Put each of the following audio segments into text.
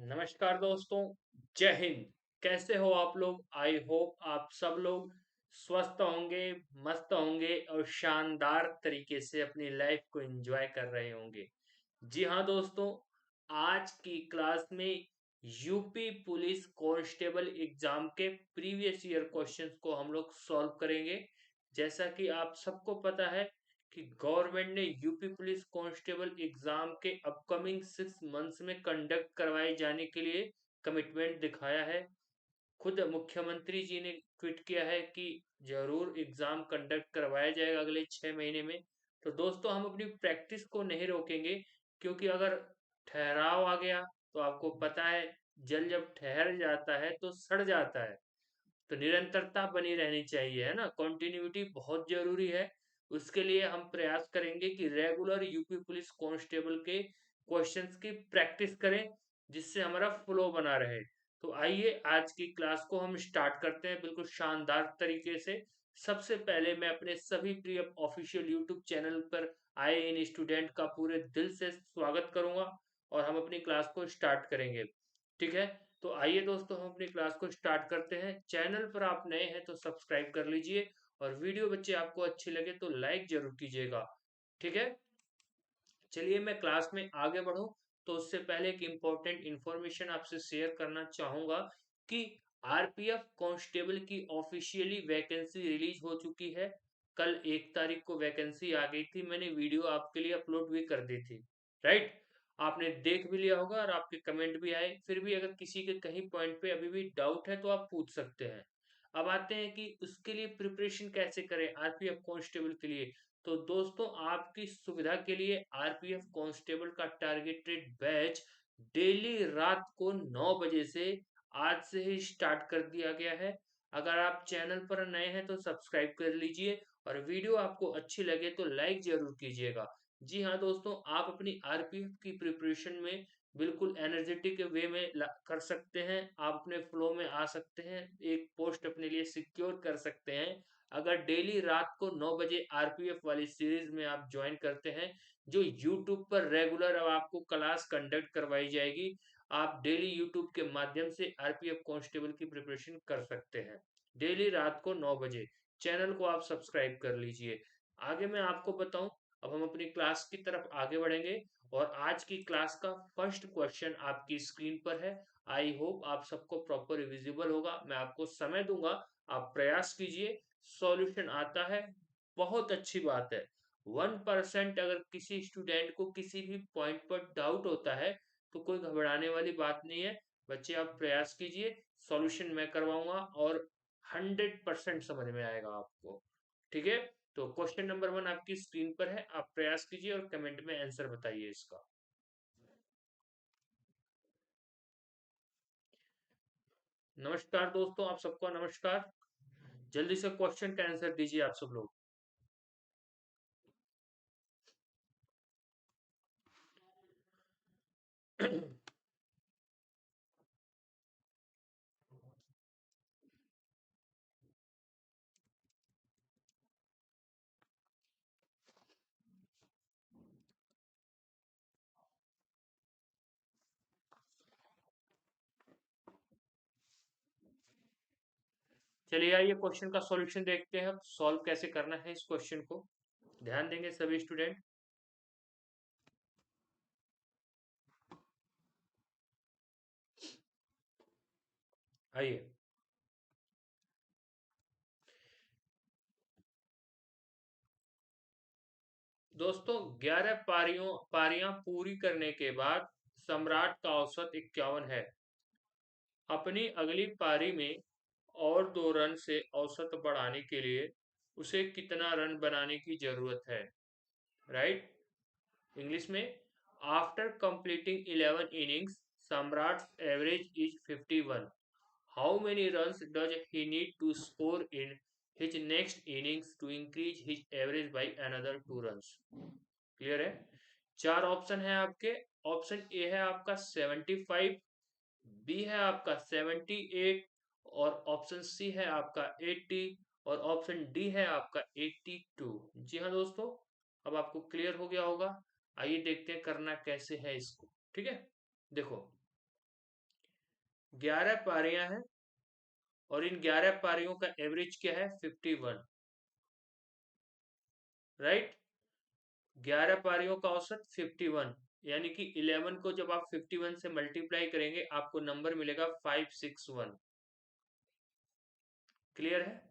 नमस्कार दोस्तों। जय हिंद। कैसे हो आप लोग? आई होप आप सब लोग स्वस्थ होंगे, मस्त होंगे और शानदार तरीके से अपनी लाइफ को एंजॉय कर रहे होंगे। जी हाँ दोस्तों, आज की क्लास में यूपी पुलिस कांस्टेबल एग्जाम के प्रीवियस ईयर क्वेश्चंस को हम लोग सॉल्व करेंगे। जैसा कि आप सबको पता है कि गवर्नमेंट ने यूपी पुलिस कांस्टेबल एग्जाम के अपकमिंग 6 मंथ्स में कंडक्ट करवाए जाने के लिए कमिटमेंट दिखाया है। खुद मुख्यमंत्री जी ने ट्वीट किया है कि जरूर एग्जाम कंडक्ट करवाया जाएगा अगले 6 महीने में। तो दोस्तों हम अपनी प्रैक्टिस को नहीं रोकेंगे, क्योंकि अगर ठहराव आ गया तो आपको पता है, जल जब ठहर जाता है तो सड़ जाता है। तो निरंतरता बनी रहनी चाहिए, है ना? कंटिन्यूटी बहुत जरूरी है। उसके लिए हम प्रयास करेंगे कि रेगुलर यूपी पुलिस कांस्टेबल के क्वेश्चंस की प्रैक्टिस करें, जिससे हमारा फ्लो बना रहे। तो आइए आज की क्लास को हम स्टार्ट करते हैं बिल्कुल शानदार तरीके से। सबसे पहले मैं अपने सभी प्रिय ऑफिशियल यूट्यूब चैनल पर आए इन स्टूडेंट का पूरे दिल से स्वागत करूंगा और हम अपनी क्लास को स्टार्ट करेंगे। ठीक है, तो आइए दोस्तों हम अपनी क्लास को स्टार्ट करते हैं। चैनल पर आप नए हैं तो सब्सक्राइब कर लीजिए और वीडियो बच्चे आपको अच्छी लगे तो लाइक जरूर कीजिएगा। ठीक है, चलिए मैं क्लास में आगे बढ़ूं तो उससे पहले एक इम्पोर्टेंट इंफॉर्मेशन आपसे शेयर करना चाहूंगा कि आरपीएफ कांस्टेबल की ऑफिशियली वैकेंसी रिलीज हो चुकी है। कल 1 तारीख को वैकेंसी आ गई थी, मैंने वीडियो आपके लिए अपलोड भी कर दी थी। राइट, आपने देख भी लिया होगा और आपके कमेंट भी आए। फिर भी अगर किसी के कहीं पॉइंट पे अभी भी डाउट है तो आप पूछ सकते हैं। अब आते हैं कि उसके लिए प्रिपरेशन कैसे करें आरपीएफ कांस्टेबल के लिए। तो दोस्तों आपकी सुविधा के लिए आरपीएफ कांस्टेबल का टारगेटेड बैच डेली रात को 9 बजे से आज से ही स्टार्ट कर दिया गया है। अगर आप चैनल पर नए हैं तो सब्सक्राइब कर लीजिए और वीडियो आपको अच्छी लगे तो लाइक जरूर कीजिएगा। जी हाँ दोस्तों, आप अपनी आरपीएफ की प्रिपरेशन में बिल्कुल एनर्जेटिक वे में कर सकते हैं। आप अपने फ्लो में आ सकते हैं, एक पोस्ट अपने लिए सिक्योर कर सकते हैं अगर डेली रात को 9 बजे आरपीएफ वाली सीरीज में आप ज्वाइन करते हैं, जो यूट्यूब पर रेगुलर अब आपको क्लास कंडक्ट करवाई जाएगी। आप डेली यूट्यूब के माध्यम से आरपीएफ कांस्टेबल की प्रिपरेशन कर सकते हैं डेली रात को 9 बजे। चैनल को आप सब्सक्राइब कर लीजिए। आगे मैं आपको बताऊं, अब हम अपनी क्लास की तरफ आगे बढ़ेंगे और आज की क्लास का फर्स्ट क्वेश्चन आपकी स्क्रीन पर है। आई होप आप सबको प्रॉपर विजिबल होगा। मैं आपको समय दूंगा, आप प्रयास कीजिए। सॉल्यूशन आता है, बहुत अच्छी बात है। 1% अगर किसी स्टूडेंट को किसी भी पॉइंट पर डाउट होता है तो कोई घबराने वाली बात नहीं है। बच्चे आप प्रयास कीजिए, सॉल्यूशन मैं करवाऊंगा और 100% समझ में आएगा आपको। ठीक है, तो क्वेश्चन नंबर 1 आपकी स्क्रीन पर है, आप प्रयास कीजिए और कमेंट में आंसर बताइए इसका। नमस्कार दोस्तों, आप सबको नमस्कार। जल्दी से क्वेश्चन का आंसर दीजिए आप सब लोग। चलिए आइए क्वेश्चन का सॉल्यूशन देखते हैं, अब सॉल्व कैसे करना है इस क्वेश्चन को। ध्यान देंगे सभी स्टूडेंट। आइए दोस्तों, 11 पारियां पूरी करने के बाद सम्राट का औसत 51 है। अपनी अगली पारी में और 2 रन से औसत बढ़ाने के लिए उसे कितना रन बनाने की जरूरत है? राइट, इंग्लिश में, आफ्टर कंप्लीटिंग 11 इनिंग्स सम्राट average is 51। How many runs does he need to score in his next innings to increase his average by another 2 runs? Clear है? 4 ऑप्शन है आपके। ऑप्शन ए है आपका 75, बी है आपका 78 और ऑप्शन सी है आपका 80 और ऑप्शन डी है आपका 82। जी हाँ दोस्तों, अब आपको क्लियर हो गया होगा। आइए देखते हैं करना कैसे है इसको। ठीक है, देखो 11 पारियां हैं और इन 11 पारियों का एवरेज क्या है? 51। राइट। 11 पारियों का औसत 51, यानी कि 11 को जब आप 51 से मल्टीप्लाई करेंगे आपको नंबर मिलेगा 561। क्लियर है?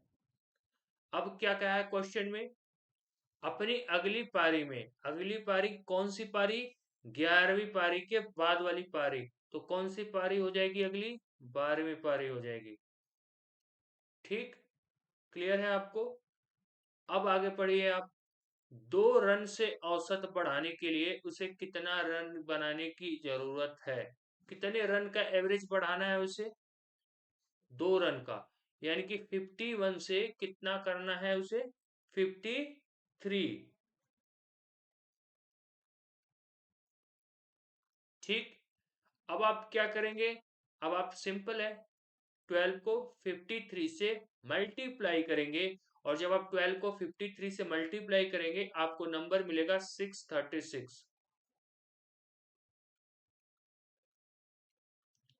अब क्या कहा है क्वेश्चन में? अपनी अगली पारी में, अगली पारी कौन सी पारी? 11वीं पारी के बाद वाली पारी। तो कौन सी पारी हो जाएगी अगली? 12वीं पारी हो जाएगी। ठीक, क्लियर है आपको? अब आगे पढ़िए आप। 2 रन से औसत बढ़ाने के लिए उसे कितना रन बनाने की जरूरत है? कितने रन का एवरेज बढ़ाना है उसे? 2 रन का, यानी कि 51 से कितना करना है उसे? 53। ठीक, अब आप क्या करेंगे? अब आप सिंपल है, 12 को 53 से मल्टीप्लाई करेंगे, और जब आप 12 को 53 से मल्टीप्लाई करेंगे आपको नंबर मिलेगा 636।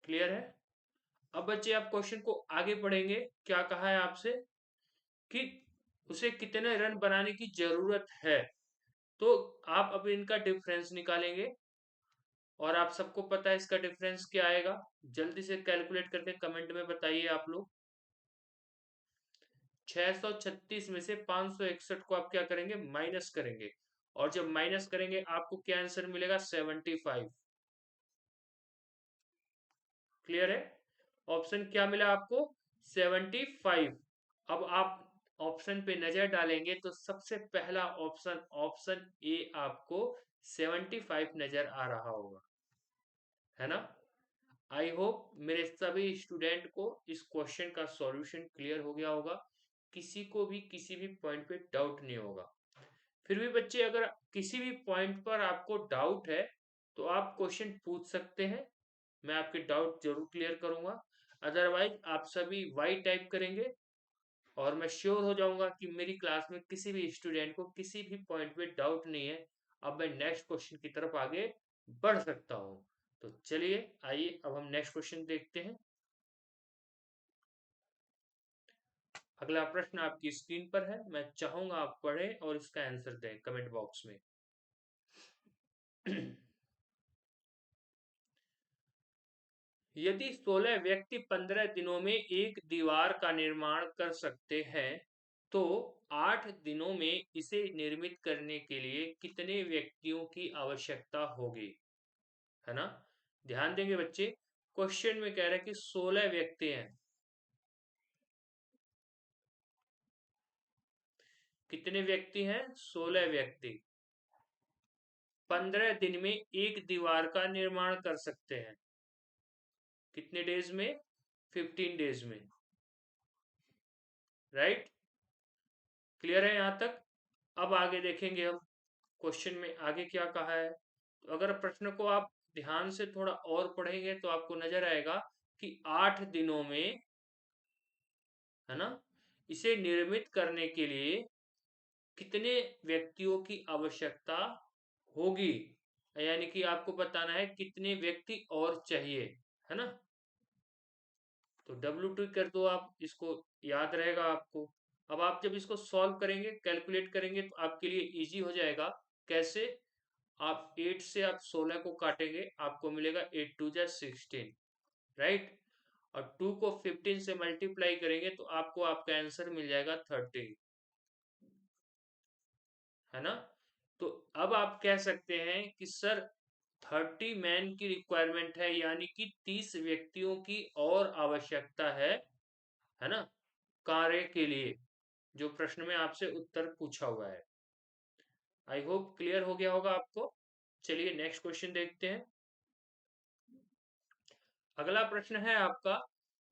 क्लियर है? अब बच्चे आप क्वेश्चन को आगे पढ़ेंगे। क्या कहा है आपसे कि उसे कितने रन बनाने की जरूरत है, तो आप अब इनका डिफरेंस निकालेंगे, और आप सबको पता है इसका डिफरेंस क्या आएगा। जल्दी से कैलकुलेट करके कमेंट में बताइए आप लोग। 636 में से 561 को आप क्या करेंगे? माइनस करेंगे, और जब माइनस करेंगे आपको क्या आंसर मिलेगा? 75। क्लियर है? ऑप्शन क्या मिला आपको? 75। अब आप ऑप्शन पे नजर डालेंगे तो सबसे पहला ऑप्शन, ऑप्शन ए आपको 75 नजर आ रहा होगा, है ना? आई होप मेरे सभी स्टूडेंट को इस क्वेश्चन का सॉल्यूशन क्लियर हो गया होगा, किसी को भी किसी भी पॉइंट पे डाउट नहीं होगा। फिर भी बच्चे अगर किसी भी पॉइंट पर आपको डाउट है तो आप क्वेश्चन पूछ सकते हैं, मैं आपके डाउट जरूर क्लियर करूंगा। अदरवाइज आप सभी वाई टाइप करेंगे और मैं श्योर हो जाऊंगा कि मेरी क्लास में किसी भी स्टूडेंट को किसी भी पॉइंट पे डाउट नहीं है। अब मैं नेक्स्ट क्वेश्चन की तरफ आगे बढ़ सकता हूँ। तो चलिए आइए अब हम नेक्स्ट क्वेश्चन देखते हैं। अगला प्रश्न आपकी स्क्रीन पर है, मैं चाहूंगा आप पढ़ें और इसका आंसर दें कमेंट बॉक्स में। यदि 16 व्यक्ति 15 दिनों में एक दीवार का निर्माण कर सकते हैं, तो 8 दिनों में इसे निर्मित करने के लिए कितने व्यक्तियों की आवश्यकता होगी? है ना? ध्यान देंगे बच्चे, क्वेश्चन में कह रहा है कि 16 व्यक्ति हैं। कितने व्यक्ति हैं? 16 व्यक्ति 15 दिन में एक दीवार का निर्माण कर सकते हैं। कितने डेज में? 15 डेज में। राइट, क्लियर है यहां तक? अब आगे देखेंगे हम क्वेश्चन में आगे क्या कहा है। तो अगर प्रश्न को आप ध्यान से थोड़ा और पढ़ेंगे तो आपको नजर आएगा कि 8 दिनों में, है ना, इसे निर्मित करने के लिए कितने व्यक्तियों की आवश्यकता होगी, यानी कि आपको बताना है कितने व्यक्ति और चाहिए, है ना? तो W2 कर दो आप, इसको याद रहेगा आपको। अब आप जब इसको सॉल्व करेंगे, कैलकुलेट करेंगे तो आपके लिए इजी हो जाएगा। कैसे? आप 8 से आप 16 को काटेंगे, आपको मिलेगा 8 टू जा 16। राइट, और 2 को 15 से मल्टीप्लाई करेंगे तो आपको आपका आंसर मिल जाएगा 30, है ना? तो अब आप कह सकते हैं कि सर 30 मैन की रिक्वायरमेंट है, यानी कि 30 व्यक्तियों की और आवश्यकता है ना, कार्य के लिए, जो प्रश्न में आपसे उत्तर पूछा हुआ है। आई होप क्लियर हो गया होगा आपको। चलिए नेक्स्ट क्वेश्चन देखते हैं। अगला प्रश्न है आपका,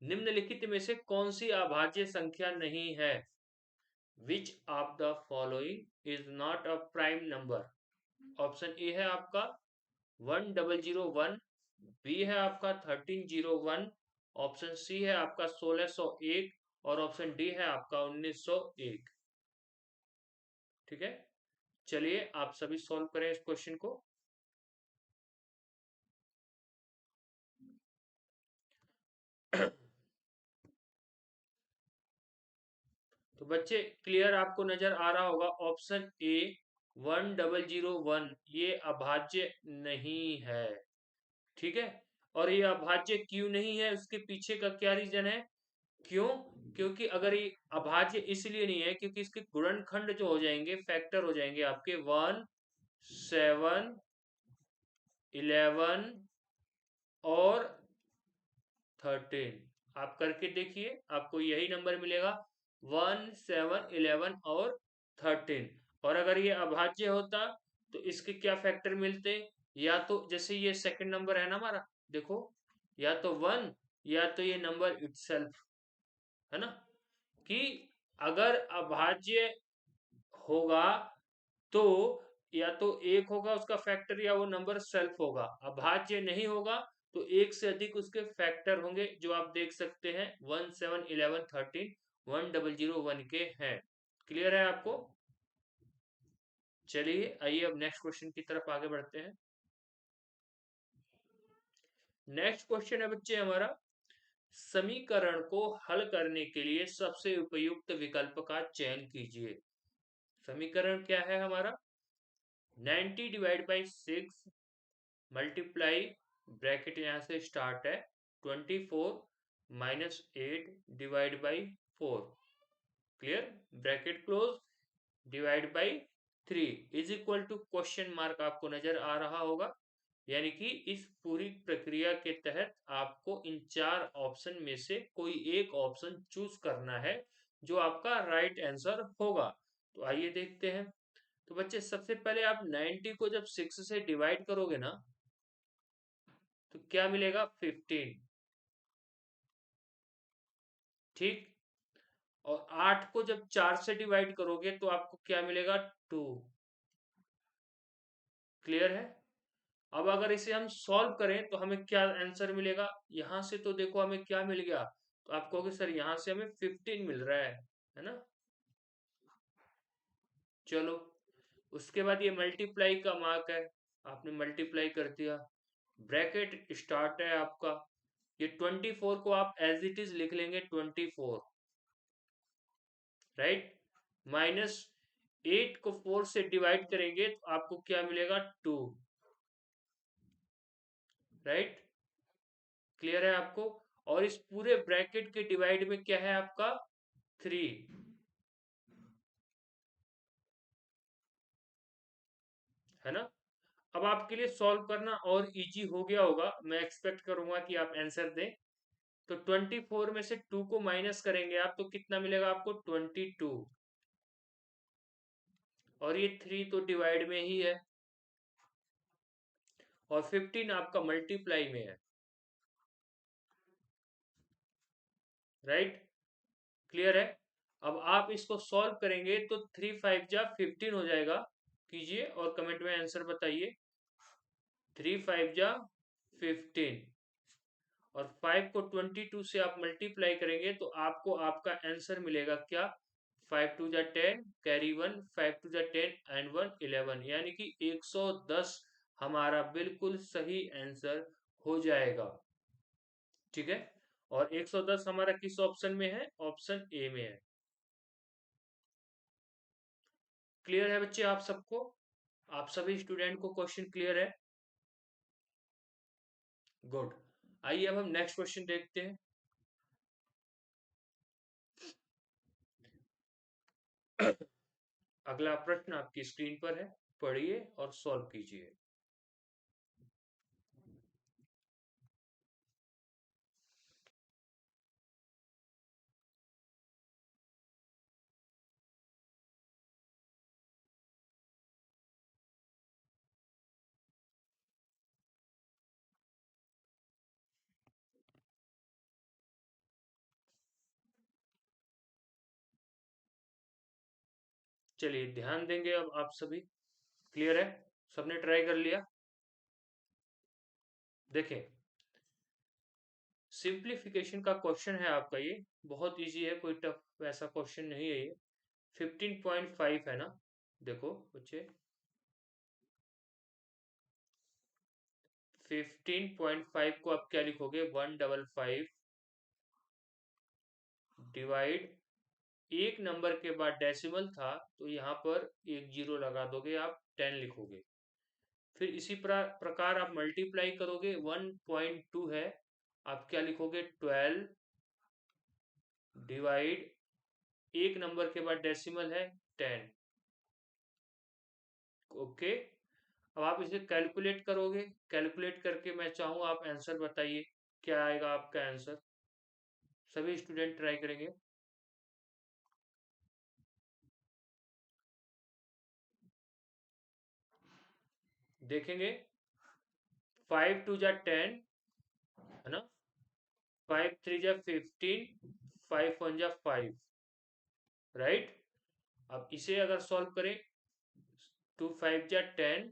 निम्नलिखित में से कौन सी अभाज्य संख्या नहीं है? Which of the following is not a prime number? Option A है आपका 1001, बी है आपका 1301, ऑप्शन सी है आपका 1601, और ऑप्शन डी है आपका 1901। ठीक है, चलिए आप सभी सॉल्व करें इस क्वेश्चन को। तो बच्चे क्लियर आपको नजर आ रहा होगा, ऑप्शन ए 1001 ये अभाज्य नहीं है। ठीक है, और ये अभाज्य क्यों नहीं है, उसके पीछे का क्या रीजन है? क्यों? क्योंकि अगर ये अभाज्य इसलिए नहीं है क्योंकि इसके गुणनखंड जो हो जाएंगे, फैक्टर हो जाएंगे आपके 1, 7, 11 और 13। आप करके देखिए, आपको यही नंबर मिलेगा, 1, 7, 11 और 13। और अगर ये अभाज्य होता तो इसके क्या फैक्टर मिलते? या तो जैसे ये सेकंड नंबर है ना हमारा, देखो, या तो 1 या तो ये नंबर इटसेल्फ, है ना, कि अगर अभाज्य होगा तो या तो एक होगा उसका फैक्टर या वो नंबर सेल्फ होगा। अभाज्य नहीं होगा तो एक से अधिक उसके फैक्टर होंगे, जो आप देख सकते हैं 1, 7, 11, 13 1001 के हैं। क्लियर है आपको? चलिए आइए अब नेक्स्ट क्वेश्चन की तरफ आगे बढ़ते हैं। नेक्स्ट क्वेश्चन है बच्चे हमारा, समीकरण को हल करने के लिए सबसे उपयुक्त विकल्प का चयन कीजिए। समीकरण क्या है हमारा? 90 डिवाइड बाई 6 मल्टीप्लाई, ब्रैकेट यहां से स्टार्ट है, 24 minus 8 divide by 4, clear, bracket close, divide by 3 is equal to question mark आपको नजर आ रहा होगा। यानी कि इस पूरी प्रक्रिया के तहत आपको इन चार ऑप्शन में से कोई एक ऑप्शन चूज करना है जो आपका राइट आंसर होगा। तो आइए देखते हैं। तो बच्चे सबसे पहले आप 90 को जब 6 से डिवाइड करोगे ना तो क्या मिलेगा? 15। ठीक, और 8 को जब 4 से डिवाइड करोगे तो आपको क्या मिलेगा? 2। क्लियर है? अब अगर इसे हम सॉल्व करें तो हमें क्या आंसर मिलेगा? यहां से तो देखो हमें क्या मिल गया, तो आप कहोगे सर यहां से हमें 15 मिल रहा है ना। चलो, उसके बाद ये मल्टीप्लाई का मार्क है, आपने मल्टीप्लाई कर दिया, ब्रैकेट स्टार्ट है आपका, ये 24 को आप एज इट इज लिख लेंगे 24, राइट, माइनस 8 को 4 से डिवाइड करेंगे तो आपको क्या मिलेगा? 2, राइट। क्लियर है आपको? और इस पूरे ब्रैकेट के डिवाइड में क्या है आपका? 3, है ना। अब आपके लिए सॉल्व करना और इजी हो गया होगा, मैं एक्सपेक्ट करूंगा कि आप आंसर दें। तो 24 में से 2 को माइनस करेंगे आप तो कितना मिलेगा आपको? 22, और ये 3 तो डिवाइड में ही है, और 15 आपका मल्टीप्लाई में है, राइट। क्लियर है? अब आप इसको सॉल्व करेंगे तो 3 5 जा 15 हो जाएगा, कीजिए और कमेंट में आंसर बताइए। 3 5 जा 15, और 5 को 22 से आप मल्टीप्लाई करेंगे तो आपको आपका आंसर मिलेगा क्या? 5 टू जा 10, कैरी 1, 5 टू जा 10 एंड 1 11, यानी कि 110 हमारा बिल्कुल सही आंसर हो जाएगा। ठीक है, और 110 हमारा किस ऑप्शन में है? ऑप्शन ए में है। क्लियर है बच्चे आप सबको? आप सभी स्टूडेंट को क्वेश्चन क्लियर है? गुड। आइए अब हम नेक्स्ट क्वेश्चन देखते हैं। अगला प्रश्न आपकी स्क्रीन पर है, पढ़िए और सॉल्व कीजिए। चलिए ध्यान देंगे अब आप सभी। क्लियर है? सबने ट्राई कर लिया? देखें, सिंप्लीफिकेशन का क्वेश्चन है आपका, ये बहुत इजी है, कोई टफ वैसा क्वेश्चन नहीं है ये। 15.5 है ना, देखो बच्चे, 15.5 को आप क्या लिखोगे? 155 डिवाइड एक नंबर के बाद डेसिमल था तो यहाँ पर एक जीरो लगा दोगे, आप 10 लिखोगे। फिर इसी प्रकार आप मल्टीप्लाई करोगे, 1.2 है, आप क्या लिखोगे, 12 डिवाइड, एक नंबर के बाद डेसिमल है 10। ओके, अब आप इसे कैलकुलेट करोगे, कैलकुलेट करके मैं चाहूँ आप आंसर बताइए क्या आएगा आपका आंसर। सभी स्टूडेंट ट्राई करेंगे। देखेंगे, 5 2 जा 10, है ना, 5 3 जा 15, 5 1 जा 5, राइट। अब इसे अगर सॉल्व करें, 2 5 जा 10,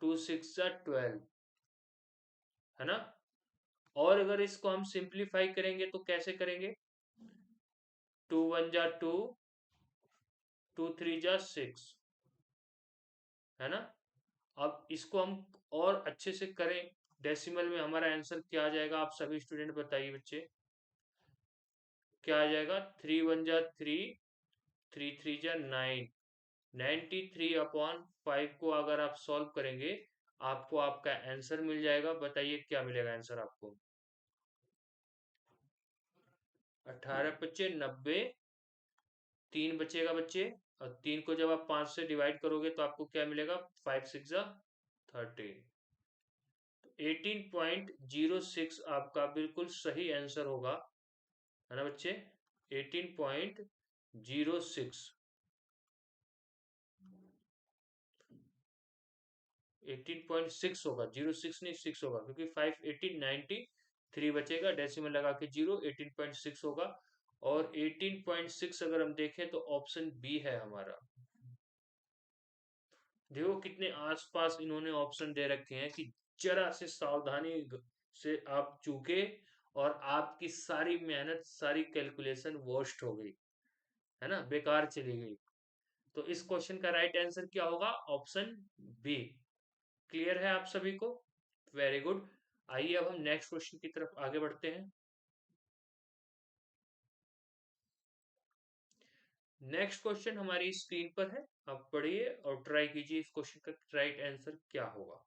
2 6 जा 12, है ना। और अगर इसको हम सिंप्लीफाई करेंगे तो कैसे करेंगे, 2 1 जा 2, 2 3 जा 6, है ना। अब इसको हम और अच्छे से करें, डेसिमल में हमारा आंसर क्या आ जाएगा, आप सभी स्टूडेंट बताइए बच्चे, क्या आ जाएगा, 3 1 जा 3, 3 3 जा 9, 93/5 को अगर आप सॉल्व करेंगे आपको आपका आंसर मिल जाएगा। बताइए क्या मिलेगा आंसर आपको, 18 × 5 = 90, 3 बचेगा बच्चे, और 3 को जब आप 5 से डिवाइड करोगे तो आपको क्या मिलेगा, 5 6 = 13। 18.06 आपका बिल्कुल सही आंसर होगा, है ना बच्चे, 18.06, 18.6 होगा, 06 नहीं 6 होगा, क्योंकि 5 18 90, 3 बचेगा, डेसिमल लगा के 0, 18.6 होगा। और 18.6 अगर हम देखें तो ऑप्शन बी है हमारा। देखो कितने आसपास इन्होंने ऑप्शन दे रखे हैं कि जरा से सावधानी से आप चूके और आपकी सारी मेहनत, सारी कैलकुलेशन वेस्ट हो गई, है ना, बेकार चली गई। तो इस क्वेश्चन का राइट आंसर क्या होगा, ऑप्शन बी। क्लियर है आप सभी को, वेरी गुड। आइए अब हम नेक्स्ट क्वेश्चन की तरफ आगे बढ़ते हैं। नेक्स्ट क्वेश्चन हमारी स्क्रीन पर है, आप पढ़िए और ट्राई कीजिए इस क्वेश्चन का राइट आंसर क्या होगा।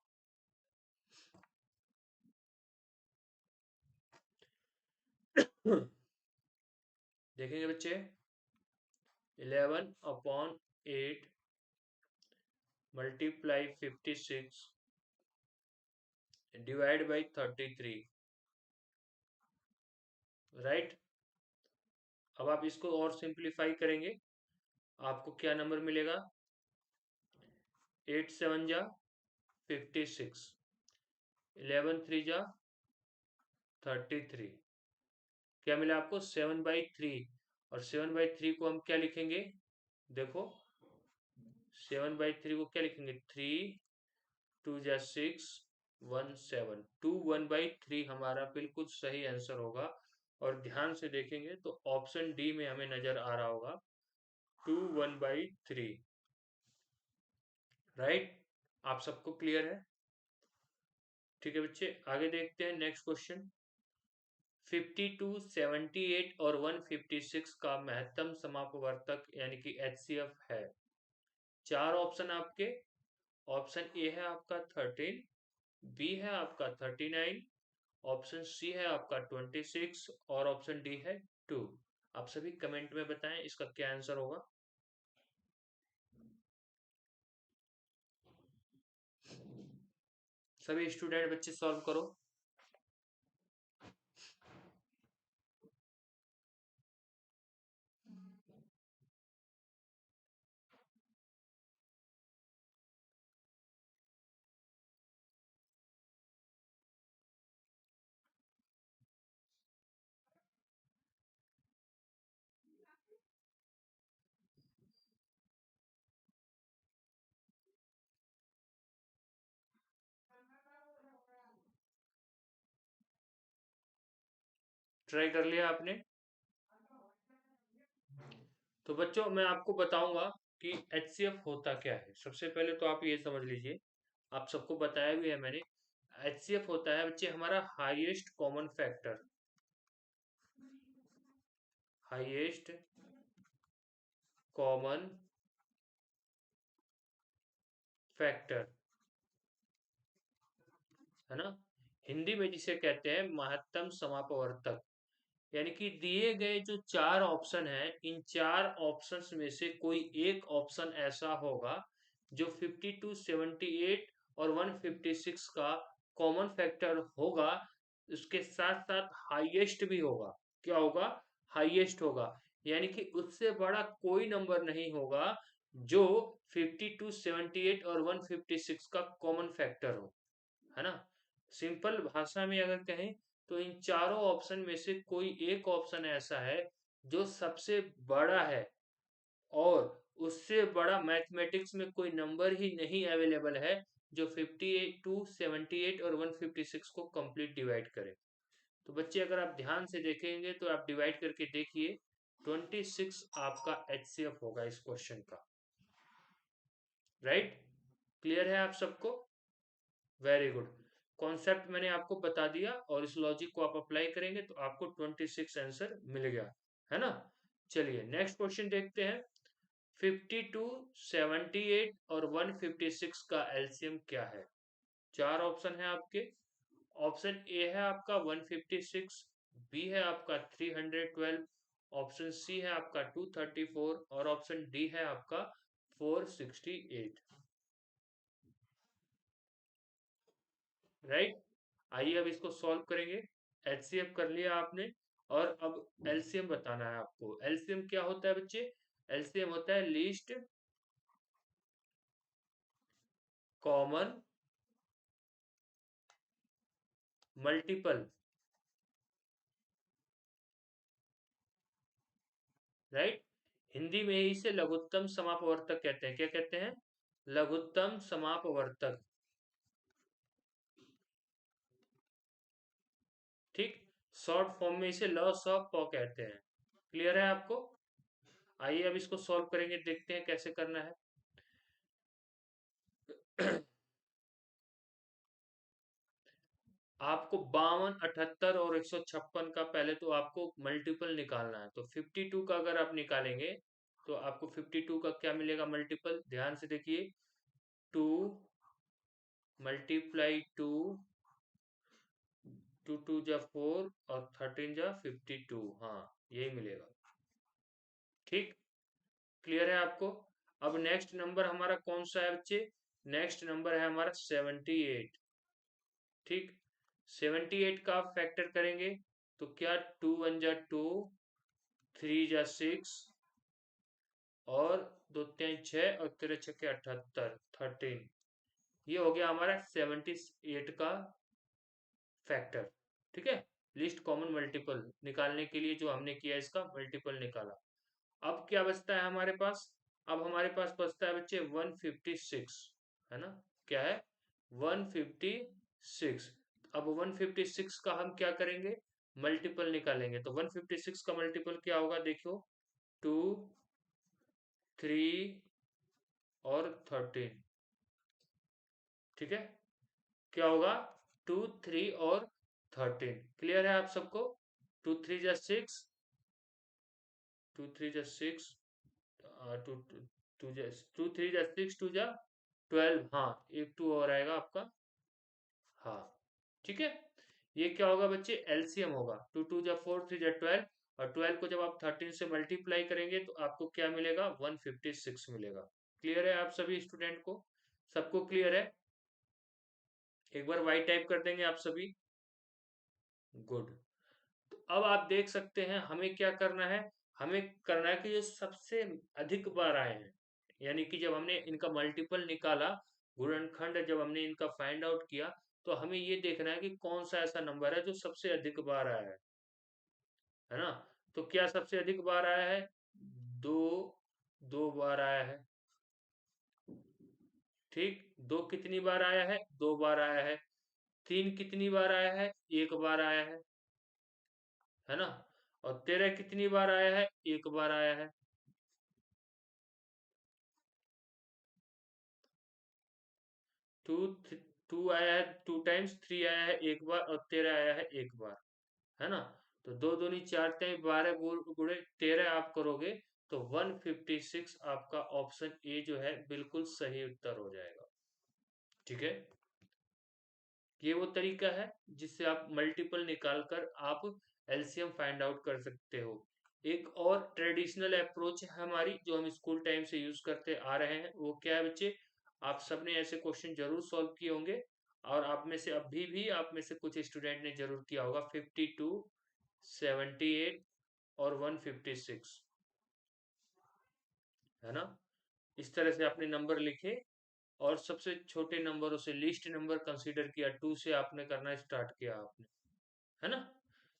देखेंगे बच्चे, 11/8 मल्टीप्लाई 56 डिवाइड बाई 33, राइट। अब आप इसको और सिंप्लीफाई करेंगे, आपको क्या नंबर मिलेगा, 8 7 × 56, 11 3 × 33, क्या मिला आपको, 7/3। और 7/3 को हम क्या लिखेंगे, देखो 7/3 को क्या लिखेंगे, 3 2 × 6 1 7, 2 1/3 हमारा बिल्कुल सही आंसर होगा। और ध्यान से देखेंगे तो ऑप्शन डी में हमें नजर आ रहा होगा 2 1/3, राइट। आप सबको क्लियर है, ठीक है बच्चे। आगे देखते हैं नेक्स्ट क्वेश्चन। 52 78 और 156 का महत्तम समापवर्तक यानी कि HCF है। चार ऑप्शन आपके, ऑप्शन ए है आपका 13, बी है आपका 39, ऑप्शन सी है आपका 26 और ऑप्शन डी है 2। आप सभी कमेंट में बताएं इसका क्या आंसर होगा। सभी स्टूडेंट बच्चे सॉल्व करो। ट्राई कर लिया आपने, तो बच्चों मैं आपको बताऊंगा कि HCF होता क्या है। सबसे पहले तो आप ये समझ लीजिए, आप सबको बताया भी है मैंने, HCF होता है बच्चे हमारा highest common factor, highest common factor, है ना। हिंदी में जिसे कहते हैं महत्तम समापवर्तक। यानी कि दिए गए जो चार ऑप्शन हैं, इन चार ऑप्शंस में से कोई एक ऑप्शन ऐसा होगा जो 52, 78 और 156 का कॉमन फैक्टर होगा, उसके साथ साथ हाईएस्ट भी होगा। क्या होगा? हाईएस्ट होगा। यानी कि उससे बड़ा कोई नंबर नहीं होगा जो 52, 78 और 156 का कॉमन फैक्टर हो, है ना। सिंपल भाषा में अगर कहें तो इन चारों ऑप्शन में से कोई एक ऑप्शन ऐसा है जो सबसे बड़ा है, और उससे बड़ा मैथमेटिक्स में कोई नंबर ही नहीं अवेलेबल है जो 52, 78 और 156 को कंप्लीट डिवाइड करे। तो बच्चे अगर आप ध्यान से देखेंगे तो आप डिवाइड करके देखिए, 26 आपका एचसीएफ होगा इस क्वेश्चन का। राइट? क्लियर है आप सबको? Very good. कॉन्सेप्ट मैंने आपको बता दिया, और इस लॉजिक को आप अप्लाई करेंगे तो आपको 26 आंसर मिल गया, है ना। चलिए नेक्स्ट क्वेश्चन देखते हैं। 52, 78 और 156 का एलसीएम क्या है? चार ऑप्शन है आपके। ऑप्शन ए है आपका 156, बी है आपका 312, ऑप्शन सी है आपका 234 और ऑप्शन डी है आपका 468। राइट? आइए अब इसको सॉल्व करेंगे। एचसीएफ कर लिया आपने, और अब एलसीएम बताना है आपको। एलसीएम क्या होता है बच्चे? एलसीएम होता है least common multiple. Right? Hindi में इसे लघुत्तम समापवर्तक कहते हैं। क्या कहते हैं? लघुत्तम समापवर्तक। ठीक। शॉर्ट फॉर्म में इसे लॉस ऑफ पॉ कहते हैं। क्लियर है आपको? आइए अब इसको सॉल्व करेंगे, देखते हैं कैसे करना है। आपको 52, 78 और 156 का पहले तो आपको मल्टीपल निकालना है। तो 52 का अगर आप निकालेंगे तो आपको 52 का क्या मिलेगा मल्टीपल? ध्यान से देखिए, 2 मल्टीप्लाई 2, 2 2 जा 4 और 13 जा 52। हाँ, यही मिलेगा। ठीक। क्लियर है आपको? अब नेक्स्ट नंबर हमारा कौन सा है बच्चे? नेक्स्ट नंबर है हमारा 78। ठीक। 78 का आप फैक्टर करेंगे तो क्या, 2 1 जा 2, 3 जा 6 और 2 3 6 और 3 6 78, 13। ये हो गया हमारा 78 का फैक्टर। ठीक है। लिस्ट कॉमन मल्टीपल निकालने के लिए जो हमने किया, इसका मल्टीपल निकाला। अब क्या बचता है हमारे पास? अब हमारे पास बचता है बच्चे 156, है ना। क्या है? 156। अब 156 का हम क्या करेंगे? मल्टीपल निकालेंगे। तो 156 का मल्टीपल क्या होगा देखो, 2, 3 और 13। ठीक है। क्या होगा? 2, 3 और 13। क्लियर है आप सबको? 2 3 जा 6, 2 3 जा 6, 2 2 जा 2 3 जा 6, 2 जा 12। हाँ, एक 2 और आएगा आपका। हाँ। ठीक है। ये क्या होगा बच्चे? एलसीएम होगा। 2 2 जा 4, 3 जा 12, और 12 को जब आप 13 से मल्टीप्लाई करेंगे तो आपको क्या मिलेगा? 156 मिलेगा। क्लियर है आप सभी स्टूडेंट को? सबको क्लियर है? एक बार वाई टाइप कर देंगे आप सभी। गुड। तो अब आप देख सकते हैं हमें क्या करना है। हमें करना है कि जो सबसे अधिक बार आए हैं, यानी कि जब हमने इनका मल्टीपल निकाला, गुणनखंड जब हमने इनका फाइंड आउट किया, तो हमें ये देखना है कि कौन सा ऐसा नंबर है जो सबसे अधिक बार आया है ना। तो क्या सबसे अधिक बार आया है? दो, 2 बार आया है। ठीक। दो कितनी बार आया है? 2 बार आया है। तीन कितनी बार आया है? 1 बार आया है ना। और 13 कितनी बार आया है? 1 बार आया है। 2 2 आया है 2 टाइम्स, 3 आया है 1 बार, और 13 आया है 1 बार, है ना। तो 2 दूनी 4 टाइम 12 गुणे 13 आप करोगे तो 156 आपका ऑप्शन ए जो है बिल्कुल सही उत्तर हो जाएगा। ठीक है, ये वो तरीका है जिससे आप मल्टीपल निकालकर आप एलसीएम फाइंड आउट कर सकते हो। एक और ट्रेडिशनल अप्रोच है हमारी जो हम स्कूल टाइम से यूज करते आ रहे हैं, वो क्या है बच्चे? आप सबने ऐसे क्वेश्चन जरूर सॉल्व किए होंगे, और आप में से अभी भी आप में से कुछ स्टूडेंट ने जरूर किया होगा। 52, 78 और 156, है ना? इस तरह से आपने नंबर लिखे और सबसे छोटे नंबरों से लीस्ट नंबर कंसीडर किया, 2 से आपने करना स्टार्ट किया आपने, है ना?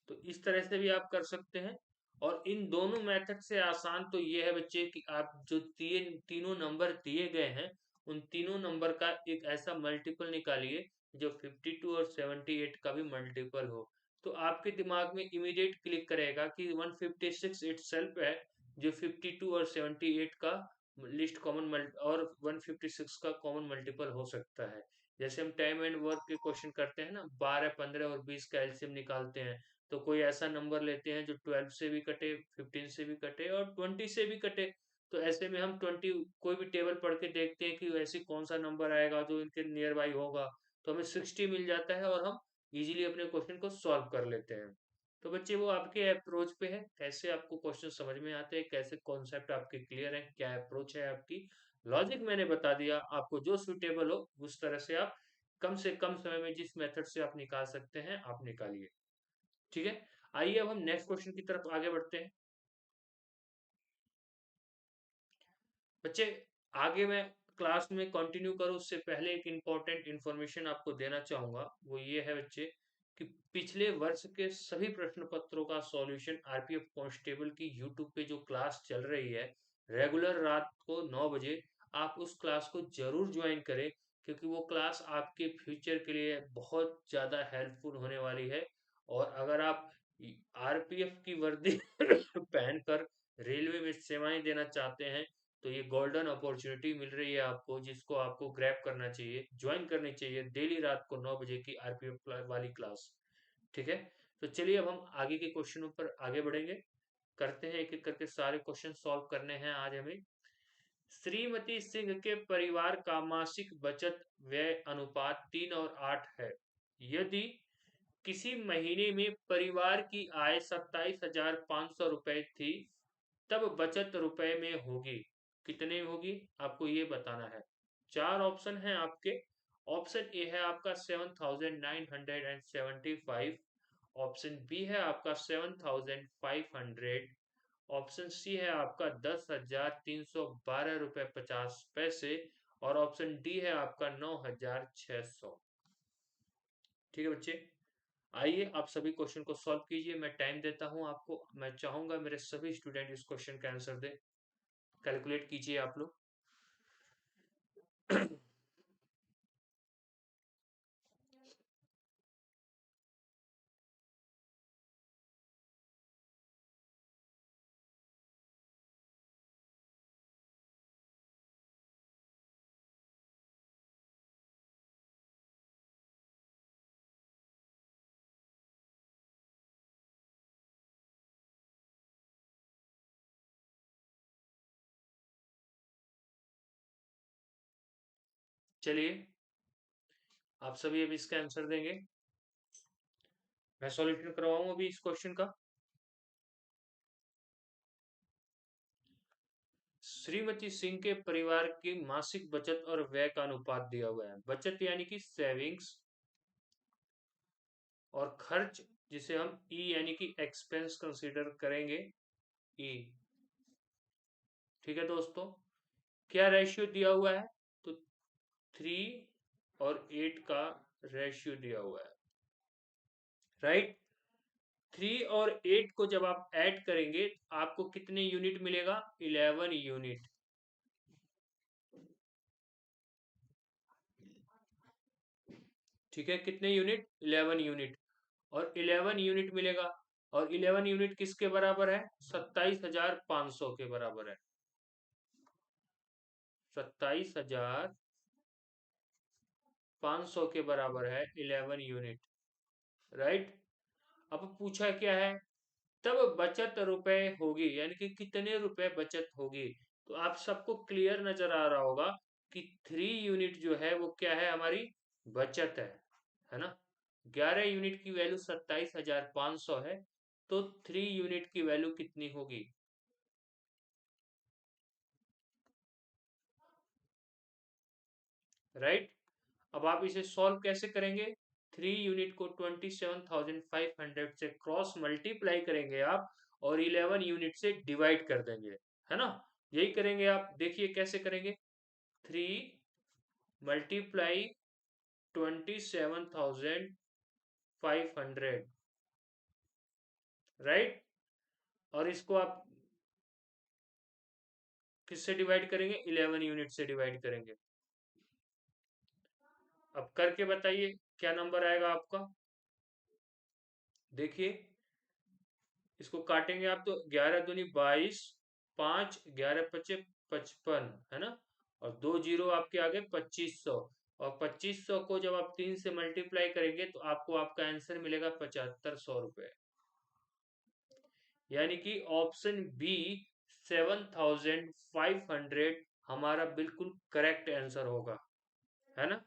तो इस तरह से भी आप कर सकते हैं। और इन दोनों मेथड से आसान तो ये है बच्चे कि आप जो तीनों नंबर दिए गए हैं, उन तीनों नंबर का एक ऐसा मल्टीपल निकालिए जो 52 और 78 का भी मल्टीपल हो। तो आपके दिमाग में इमीडिएट क्लिक करेगा कि 156 इटसेल्फ है जो 52 और 78 का लिस्ट कॉमन और 156 का कॉमन मल्टीपल हो सकता है। जैसे हम टाइम एंड वर्क के क्वेश्चन करते हैं ना, 12, 15 और 20 का एलसीएम निकालते हैं, तो कोई ऐसा नंबर लेते हैं जो 12 से भी कटे, 15 से भी कटे और 20 से भी कटे। तो ऐसे में हम 20 कोई भी टेबल पढ़ के देखते हैं कि ऐसी कौन सा नंबर आएगा जो इनके नियर बाई होगा, तो हमें 60 मिल जाता है और हम इजीली अपने क्वेश्चन को सॉल्व कर लेते हैं। तो बच्चे वो आपके अप्रोच पे है, कैसे आपको क्वेश्चन समझ में आते हैं, कैसे कॉन्सेप्ट आपके क्लियर है, क्या अप्रोच है आपकी। लॉजिक मैंने बता दिया, आपको जो सुटेबल हो उस तरह से आप कम से कम समय में जिस मेथड से आप निकाल सकते हैं आप निकालिए। ठीक है, आइए अब हम नेक्स्ट क्वेश्चन की तरफ आगे बढ़ते हैं। बच्चे, आगे मैं क्लास में कंटिन्यू करूं उससे पहले एक इंपॉर्टेंट इंफॉर्मेशन आपको देना चाहूंगा। वो ये है बच्चे कि पिछले वर्ष के सभी प्रश्न पत्रों का सॉल्यूशन आरपीएफ कांस्टेबल की यूट्यूब पे जो क्लास चल रही है रेगुलर रात को 9 बजे, आप उस क्लास को जरूर ज्वाइन करें, क्योंकि वो क्लास आपके फ्यूचर के लिए बहुत ज़्यादा हेल्पफुल होने वाली है। और अगर आप आरपीएफ की वर्दी पहनकर रेलवे में सेवाएं देना चाहते हैं, तो ये गोल्डन अपॉर्चुनिटी मिल रही है आपको, जिसको आपको ग्रैब करना चाहिए, ज्वाइन करनी चाहिए डेली रात को 9 बजे की आरपीएफ वाली क्लास। ठीक है, तो चलिए अब हम आगे के क्वेश्चनों पर आगे बढ़ेंगे, करते हैं एक एक करके सारे क्वेश्चन सॉल्व करने हैं आज हमें। श्रीमती सिंह के परिवार का मासिक बचत व्यय अनुपात 3 और 8 है। यदि किसी महीने में परिवार की आय 27,500 रुपए थी, तब बचत रुपए में होगी, कितने होगी आपको ये बताना है। चार ऑप्शन है आपके। ऑप्शन ए है आपका 7,975, ऑप्शन बी है आपका 7,500, ऑप्शन सी है आपका 10,312 रुपए 50 पैसे, और ऑप्शन डी है आपका 9,600। ठीक है बच्चे, आइए आप सभी क्वेश्चन को सॉल्व कीजिए, मैं टाइम देता हूं आपको, मैं चाहूंगा मेरे सभी स्टूडेंट इस क्वेश्चन का आंसर दें। कैलकुलेट कीजिए आप लोग। चलिए, आप सभी अभी इसका आंसर देंगे, मैं सॉल्यूशन करवाऊं अभी इस क्वेश्चन का। श्रीमती सिंह के परिवार की मासिक बचत और व्यय का अनुपात दिया हुआ है। बचत यानी कि सेविंग्स, और खर्च जिसे हम ई यानी कि एक्सपेंस कंसीडर करेंगे, ई। ठीक है दोस्तों, क्या रेशियो दिया हुआ है? तो 3 और 8 का रेशियो दिया हुआ है, राइट। 3 और 8 को जब आप ऐड करेंगे आपको कितने यूनिट मिलेगा? 11 यूनिट। ठीक है, कितने यूनिट? 11 यूनिट। और 11 यूनिट मिलेगा, और 11 यूनिट किसके बराबर है? 27,500 के बराबर है। 27,500 के बराबर है 11 यूनिट, राइट। अब पूछा क्या है? तब बचत रुपए होगी, यानी कि कितने रुपए बचत होगी। तो आप सबको क्लियर नजर आ रहा होगा कि 3 यूनिट जो है वो क्या है, हमारी बचत है ना। 11 यूनिट की वैल्यू 27,500 है, तो 3 यूनिट की वैल्यू कितनी होगी। राइट। अब आप इसे सॉल्व कैसे करेंगे। 3 यूनिट को 27,500 से क्रॉस मल्टीप्लाई करेंगे आप, और 11 यूनिट से डिवाइड कर देंगे, है ना। यही करेंगे आप, देखिए कैसे करेंगे। 3 × 27,500, राइट। और इसको आप किससे डिवाइड करेंगे, 11 यूनिट से डिवाइड करेंगे। अब करके बताइए क्या नंबर आएगा आपका। देखिए इसको काटेंगे आप तो 11 दूनी 22, 5 11 × 5 = 55, है ना। और 2 जीरो आपके आगे 2500, और 2500 को जब आप 3 से मल्टीप्लाई करेंगे तो आपको आपका आंसर मिलेगा 7500 रुपए। यानी कि ऑप्शन बी 7500 हमारा बिल्कुल करेक्ट आंसर होगा, है ना।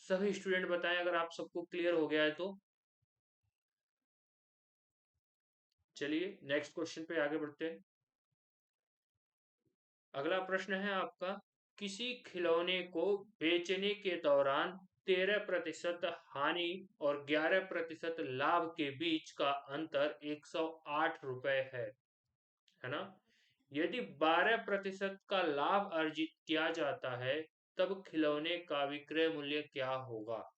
सभी स्टूडेंट बताएं अगर आप सबको क्लियर हो गया है तो। चलिए नेक्स्ट क्वेश्चन पे आगे बढ़ते हैं। अगला प्रश्न है आपका, किसी खिलौने को बेचने के दौरान 13% हानि और 11% लाभ के बीच का अंतर 108 रुपए है ना। यदि 12% का लाभ अर्जित किया जाता है तब खिलौने का विक्रय मूल्य क्या होगा।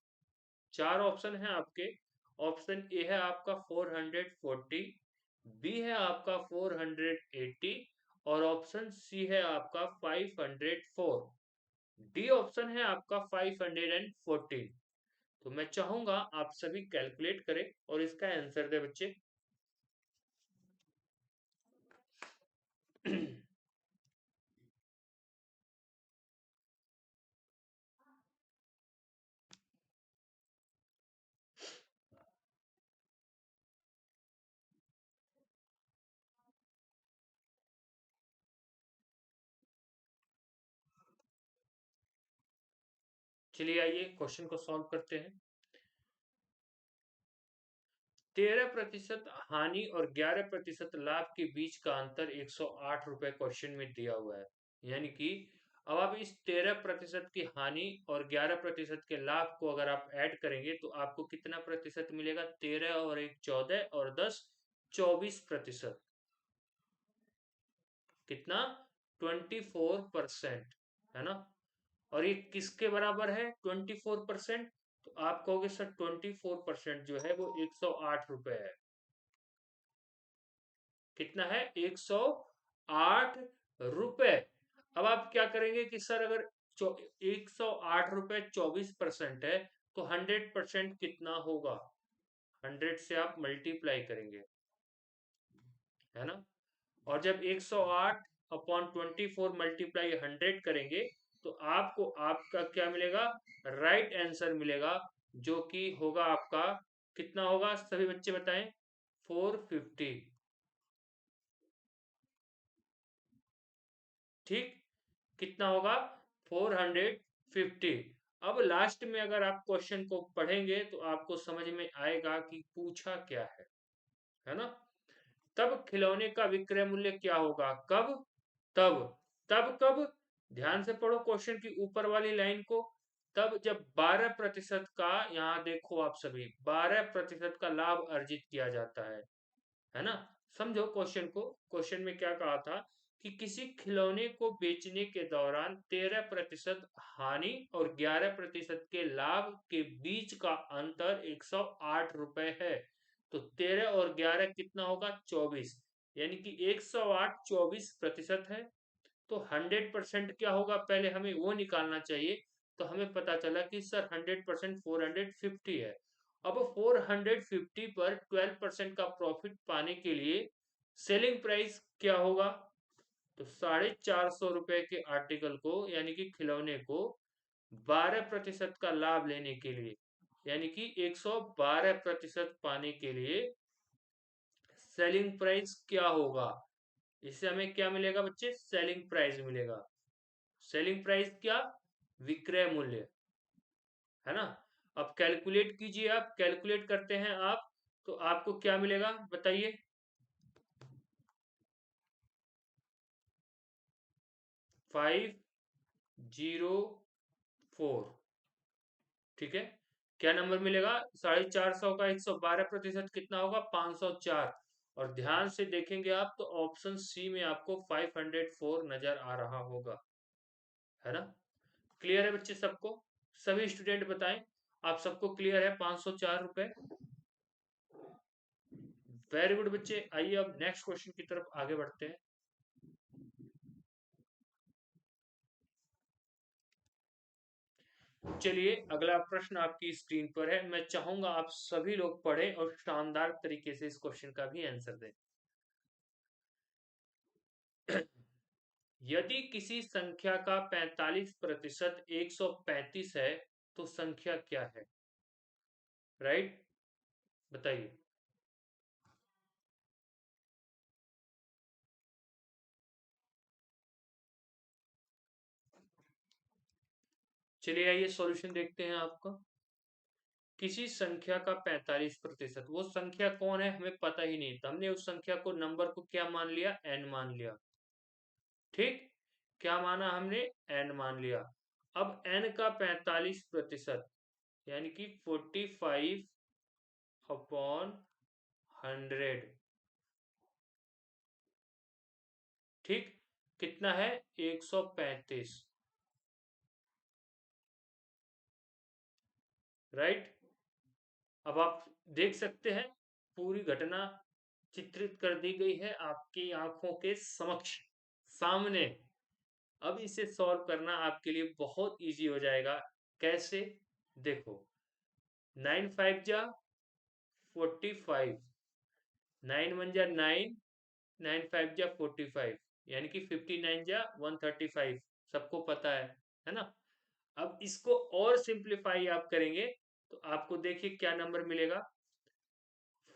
चार ऑप्शन है आपके। ऑप्शन ए है आपका 440, बी है आपका 480, और ऑप्शन सी है आपका 504, डी ऑप्शन है आपका 514। तो मैं चाहूंगा आप सभी कैलकुलेट करें और इसका आंसर दे बच्चे। चलिए आइए क्वेश्चन को सॉल्व करते हैं। 13% हानि और 11% लाभ के बीच का अंतर 108 रुपए क्वेश्चन में दिया हुआ है। यानी कि अब आप इस 13% की हानि और 11% के लाभ को अगर आप ऐड करेंगे तो आपको कितना प्रतिशत मिलेगा। 13 और 1 14 और 10 24%। कितना, 24%, है ना। और ये किसके बराबर है 24%। तो आप कहोगे सर 24% जो है वो 108 रुपए है। कितना है, 108 रुपए। अब आप क्या करेंगे कि सर अगर 108 रुपए 24% है तो 100% कितना होगा। 100 से आप मल्टीप्लाई करेंगे, है ना। और जब 108 अपॉन 24 मल्टीप्लाई 100 करेंगे तो आपको आपका क्या मिलेगा, राइट आंसर मिलेगा, जो कि होगा आपका, कितना होगा सभी बच्चे बताएं, 450। ठीक, कितना होगा, 450। अब लास्ट में अगर आप क्वेश्चन को पढ़ेंगे तो आपको समझ में आएगा कि पूछा क्या है ना। तब खिलौने का विक्रय मूल्य क्या होगा, कब, तब, तब कब। ध्यान से पढ़ो क्वेश्चन की ऊपर वाली लाइन को। तब जब 12% का, यहाँ देखो आप सभी, 12% का लाभ अर्जित किया जाता है ना। समझो क्वेश्चन को। क्वेश्चन में क्या कहा था कि किसी खिलौने को बेचने के दौरान 13% हानि और 11% के लाभ के बीच का अंतर 108 रुपए है। तो 13 और 11 कितना होगा, 24। यानी कि 108 24% है। तो 100% क्या होगा, पहले हमें वो निकालना चाहिए। तो हमें पता चला कि सर 100% 450 है। अब 450 पर 12% का प्रॉफिट पाने के लिए सेलिंग प्राइस क्या होगा। तो 450 रुपए के आर्टिकल को, यानी कि खिलौने को 12% का लाभ लेने के लिए, यानी कि 112% पाने के लिए सेलिंग प्राइस क्या होगा? इससे हमें क्या मिलेगा बच्चे? सेलिंग प्राइस मिलेगा। सेलिंग प्राइस क्या? विक्रय मूल्य, है ना? अब कैलकुलेट कीजिए, आप कैलकुलेट करते हैं आप, तो आपको क्या मिलेगा बताइए? 504। ठीक है, क्या नंबर मिलेगा? 450 का 112% कितना होगा? 504। और ध्यान से देखेंगे आप तो ऑप्शन सी में आपको 504 नजर आ रहा होगा, है ना? क्लियर है बच्चे सबको? सभी स्टूडेंट बताएं, आप सबको क्लियर है 504 रुपए? वेरी गुड बच्चे, आइए अब नेक्स्ट क्वेश्चन की तरफ आगे बढ़ते हैं। चलिए, अगला प्रश्न आपकी स्क्रीन पर है। मैं चाहूंगा आप सभी लोग पढ़ें और शानदार तरीके से इस क्वेश्चन का भी आंसर दें। यदि किसी संख्या का 45% 135 है, तो संख्या क्या है? राइट, बताइए। चलिए आइए सॉल्यूशन देखते हैं आपका। किसी संख्या का 45%, वो संख्या कौन है हमें पता ही नहीं, तो हमने उस संख्या को, नंबर को क्या मान लिया? n मान लिया। ठीक, क्या माना हमने? n मान लिया। अब n का 45% यानी कि 45/100। ठीक, कितना है? 135। राइट, अब आप देख सकते हैं पूरी घटना चित्रित कर दी गई है आपकी आंखों के समक्ष, सामने। अब इसे सॉल्व करना आपके लिए बहुत इजी हो जाएगा। कैसे? देखो, 9 5 जा 45, 9 1 जा 9, 9 5 जा 45, यानी कि 59 जा 135। सबको पता है ना? अब इसको और सिंप्लीफाई आप करेंगे तो आपको देखिए क्या नंबर मिलेगा?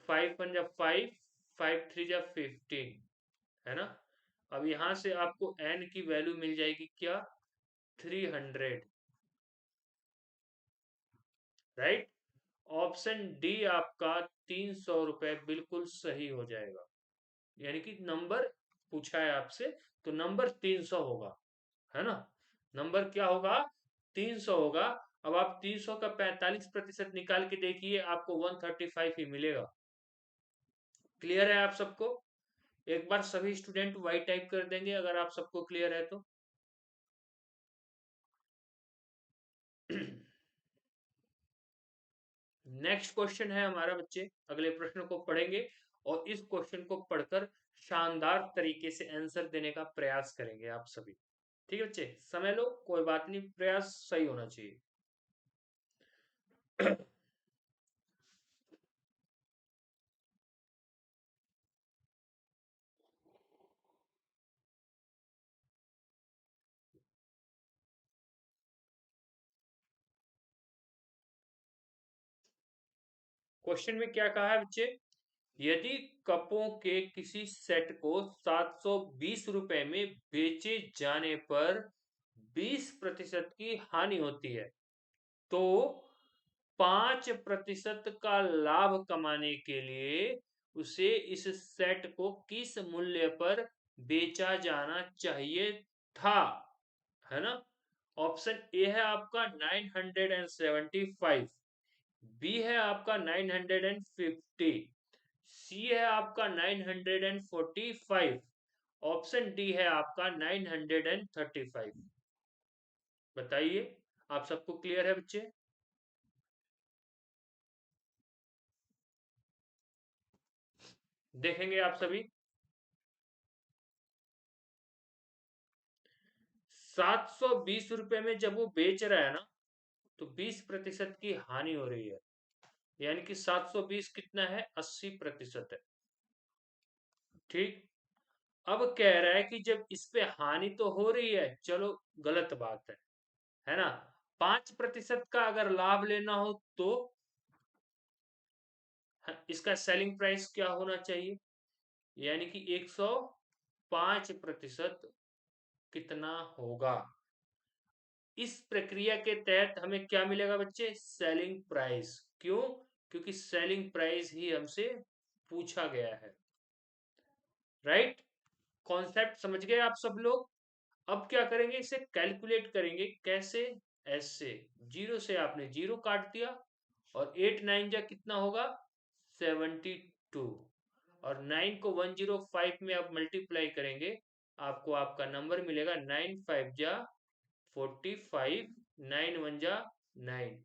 5 1 जा 5, 5 3 जा 15, है ना? अब यहां से आपको n की वैल्यू मिल जाएगी क्या? 300। राइट, ऑप्शन डी आपका 300 रुपए बिल्कुल सही हो जाएगा। यानी कि नंबर पूछा है आपसे, तो नंबर 300 होगा, है ना? नंबर क्या होगा? 300 होगा। अब आप 300 का 45% निकाल के देखिए, आपको 135 ही मिलेगा। क्लियर है आप सबको? एक बार सभी स्टूडेंट वाई टाइप कर देंगे अगर आप सबको क्लियर है तो। नेक्स्ट क्वेश्चन है हमारा बच्चे, अगले प्रश्न को पढ़ेंगे और इस क्वेश्चन को पढ़कर शानदार तरीके से आंसर देने का प्रयास करेंगे आप सभी। ठीक है बच्चे, समय लो, कोई बात नहीं, प्रयास सही होना चाहिए। क्वेश्चन में क्या कहा है बच्चे? यदि कपों के किसी सेट को 720 रुपए में बेचे जाने पर 20% की हानि होती है, तो 5% का लाभ कमाने के लिए उसे इस सेट को किस मूल्य पर बेचा जाना चाहिए था? है ना? ऑप्शन ए है आपका 975, बी है आपका 950, सी है आपका 945, ऑप्शन डी है आपका 935। बताइए, आप सबको क्लियर है बच्चे? देखेंगे आप सभी, 720 रुपए में जब वो बेच रहा है ना, तो 20% की हानि हो रही है। यानी कि 720 कितना है? 80% है। ठीक, अब कह रहा है कि जब इस पे हानि तो हो रही है, चलो गलत बात है ना? 5% का अगर लाभ लेना हो तो इसका सेलिंग प्राइस क्या होना चाहिए? यानी कि 105% कितना होगा। इस प्रक्रिया के तहत हमें क्या मिलेगा बच्चे, सेलिंग प्राइस। क्यों? क्योंकि सेलिंग प्राइस ही हमसे पूछा गया है। राइट? कॉन्सेप्ट समझ गए आप सब लोग? अब क्या करेंगे, इसे कैलकुलेट करेंगे। कैसे? ऐसे, जीरो से आपने जीरो काट दिया और 8 9 जा कितना होगा, 72। और 9 को 105 में आप मल्टीप्लाई करेंगे, आपको आपका नंबर मिलेगा 9 5 जा 45, 9 1 जा 9।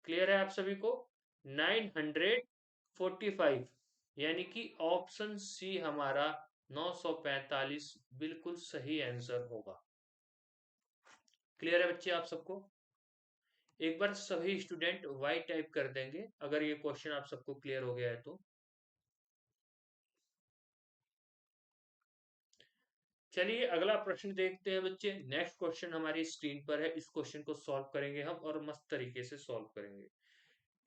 क्लियर है आप सभी को? 945, यानी कि ऑप्शन सी हमारा 945 बिल्कुल सही आंसर होगा। क्लियर है बच्चे आप सबको? एक बार सभी स्टूडेंट वाई टाइप कर देंगे अगर ये क्वेश्चन आप सबको क्लियर हो गया है तो। चलिए अगला प्रश्न देखते हैं बच्चे। नेक्स्ट क्वेश्चन हमारी स्क्रीन पर है, इस क्वेश्चन को सॉल्व करेंगे हम और मस्त तरीके से सॉल्व करेंगे।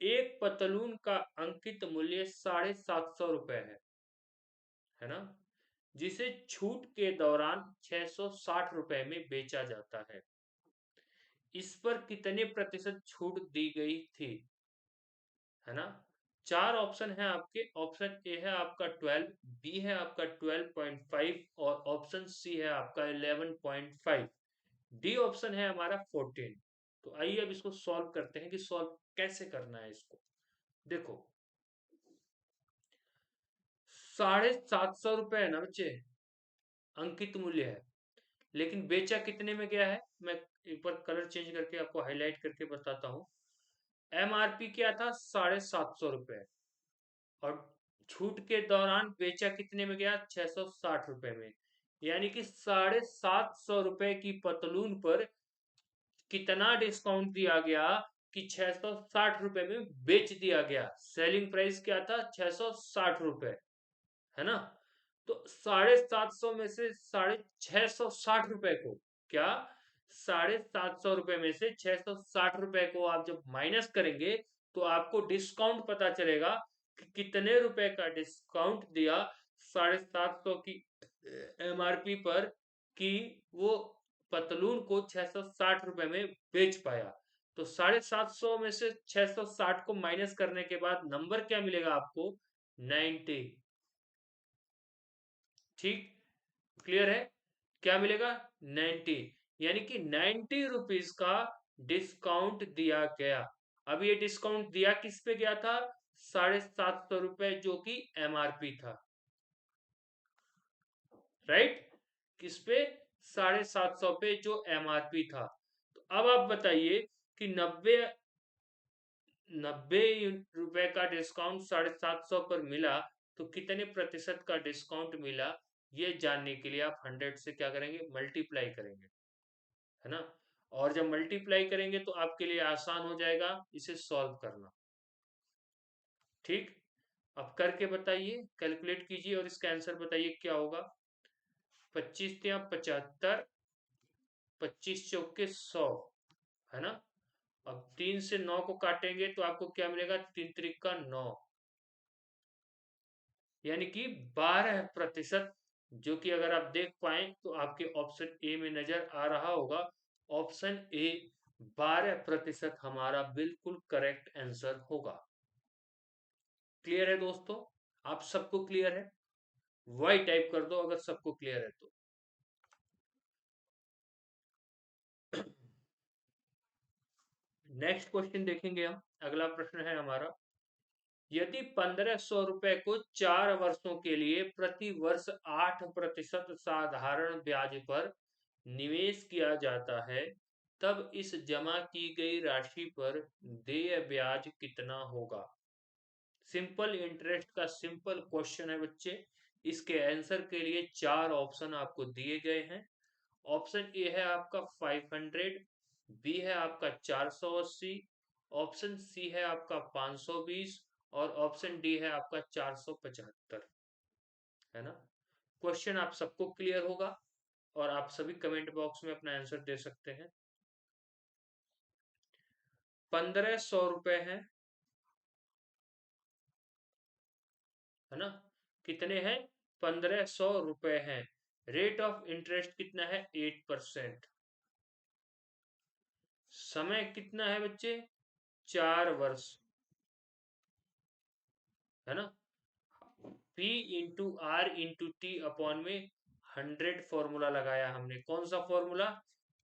एक पतलून का अंकित मूल्य 750 रुपए है ना, जिसे छूट के दौरान 660 रुपए में बेचा जाता है। इस पर कितने प्रतिशत छूट दी गई थी? है ना। चार ऑप्शन है आपके। ऑप्शन ए है आपका 12, बी है आपका 12.5 और ऑप्शन सी है आपका 11.5, डी ऑप्शन है हमारा 14। तो आइए अब इसको सॉल्व करते हैं कि सॉल्व कैसे करना है इसको। देखो 750 रुपए है ना बच्चे, अंकित मूल्य है, लेकिन बेचा कितने में गया है, मैं एक बार कलर चेंज करके आपको हाईलाइट करके बताता हूँ। एमआरपी क्या था, 750 रुपए, और छूट के दौरान बेचा कितने में गया, 660 रुपए में। यानी कि 750 रुपए की पतलून पर कितना डिस्काउंट दिया गया कि 660 रुपए में बेच दिया गया। सेलिंग प्राइस क्या था, 660 रुपए, है ना। तो 750 में से 660 रुपए को, क्या, 750 रुपए में से 660 रुपए को आप जब माइनस करेंगे तो आपको डिस्काउंट पता चलेगा कि कितने रुपए का डिस्काउंट दिया 750 की एमआरपी पर, कि वो पतलून को 660 रुपए में बेच पाया। तो 750 में से 660 को माइनस करने के बाद नंबर क्या मिलेगा आपको, 90। ठीक, क्लियर है? क्या मिलेगा, 90। यानी कि 90 रुपीज का डिस्काउंट दिया गया। अब ये डिस्काउंट दिया किस पे गया था, 750 रुपए जो कि एमआरपी था। राइट, किस पे, 750 पे जो एमआरपी था। तो अब आप बताइए कि 90 रुपए का डिस्काउंट 750 पर मिला, तो कितने प्रतिशत का डिस्काउंट मिला, ये जानने के लिए आप 100 से क्या करेंगे, मल्टीप्लाई करेंगे, है ना। और जब मल्टीप्लाई करेंगे तो आपके लिए आसान हो जाएगा इसे सॉल्व करना। ठीक, अब करके बताइए, कैलकुलेट कीजिए और इसका आंसर बताइए क्या होगा। 25 या 75, 25 चौके 100, है ना। अब 3 से 9 को काटेंगे तो आपको क्या मिलेगा, 3 3 का 9, यानी कि 12%। जो कि अगर आप देख पाए तो आपके ऑप्शन ए में नजर आ रहा होगा, ऑप्शन ए 12% हमारा बिल्कुल करेक्ट आंसर होगा। क्लियर है दोस्तों? आप सबको क्लियर है? वाई टाइप कर दो अगर सबको क्लियर है तो। नेक्स्ट क्वेश्चन देखेंगे हम। अगला प्रश्न है हमारा, यदि 1500 रुपए को 4 वर्षों के लिए प्रति वर्ष 8% साधारण ब्याज पर निवेश किया जाता है, तब इस जमा की गई राशि पर देय ब्याज कितना होगा। सिंपल इंटरेस्ट का सिंपल क्वेश्चन है बच्चे। इसके आंसर के लिए चार ऑप्शन आपको दिए गए हैं। ऑप्शन ए है आपका 500, बी है आपका 480, ऑप्शन सी है आपका 520 और ऑप्शन डी है आपका 475, है ना। क्वेश्चन आप सबको क्लियर होगा और आप सभी कमेंट बॉक्स में अपना आंसर दे सकते हैं। 1500 रुपए है ना। कितने हैं, 1500 रुपए है। रेट ऑफ इंटरेस्ट कितना है? 8%। समय कितना है बच्चे? 4 वर्ष, है ना। P into R into T upon में 100 फॉर्मूला लगाया हमने। कौन सा फॉर्मूला?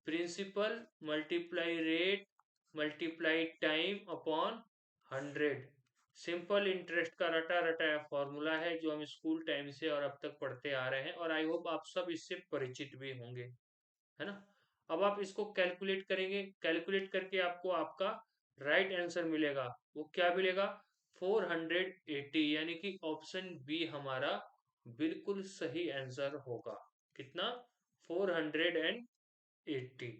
Principal multiply rate multiply time upon 100। Simple interest का रटा रटाया फॉर्मूला है जो हम स्कूल टाइम से और अब तक पढ़ते आ रहे हैं, और आई होप आप सब इससे परिचित भी होंगे, है ना। अब आप इसको कैलकुलेट करेंगे, कैलकुलेट करके आपको आपका राइट आंसर मिलेगा। वो क्या मिलेगा? 480, यानी कि ऑप्शन बी हमारा बिल्कुल सही आंसर होगा। कितना? 480।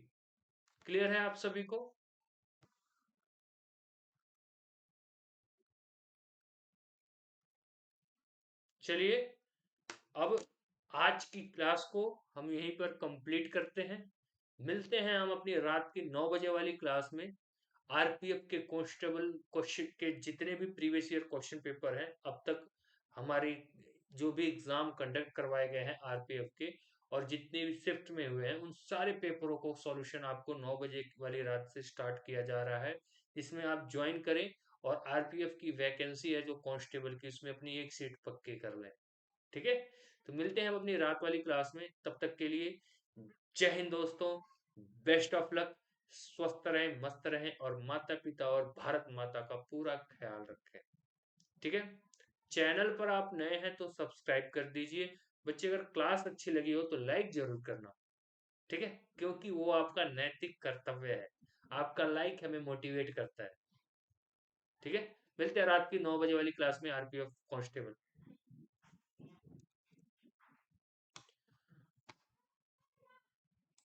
क्लियर है आप सभी को? चलिए, अब आज की क्लास को हम यहीं पर कंप्लीट करते हैं। मिलते हैं हम अपनी रात की 9 बजे वाली क्लास में। आरपीएफ के कांस्टेबल क्वेश्चन के जितने भी प्रीवियस ईयर क्वेश्चन पेपर हैं अब तक, हमारी जो भी एग्जाम कंडक्ट करवाए गए हैं आरपीएफ के, और जितने भी शिफ्ट में हुए हैं उन सारे पेपरों को सॉल्यूशन आपको 9 बजे वाली रात से स्टार्ट किया जा रहा है। इसमें आप ज्वाइन करें, और आरपीएफ की वैकेंसी है जो कांस्टेबल की, उसमें अपनी एक सीट पक्के कर लें। ठीक है, तो मिलते हैं हम अपनी रात वाली क्लास में। तब तक के लिए जय हिंद दोस्तों, बेस्ट ऑफ लक। स्वस्थ रहें, मस्त रहें, और माता पिता और भारत माता का पूरा ख्याल रखें। ठीक है, चैनल पर आप नए हैं तो सब्सक्राइब कर दीजिए। बच्चे, अगर क्लास अच्छी लगी हो तो लाइक जरूर करना। ठीक है, क्योंकि वो आपका नैतिक कर्तव्य है। आपका लाइक हमें मोटिवेट करता है। ठीक है, मिलते हैं रात की 9 बजे वाली क्लास में आरपीएफ कांस्टेबल।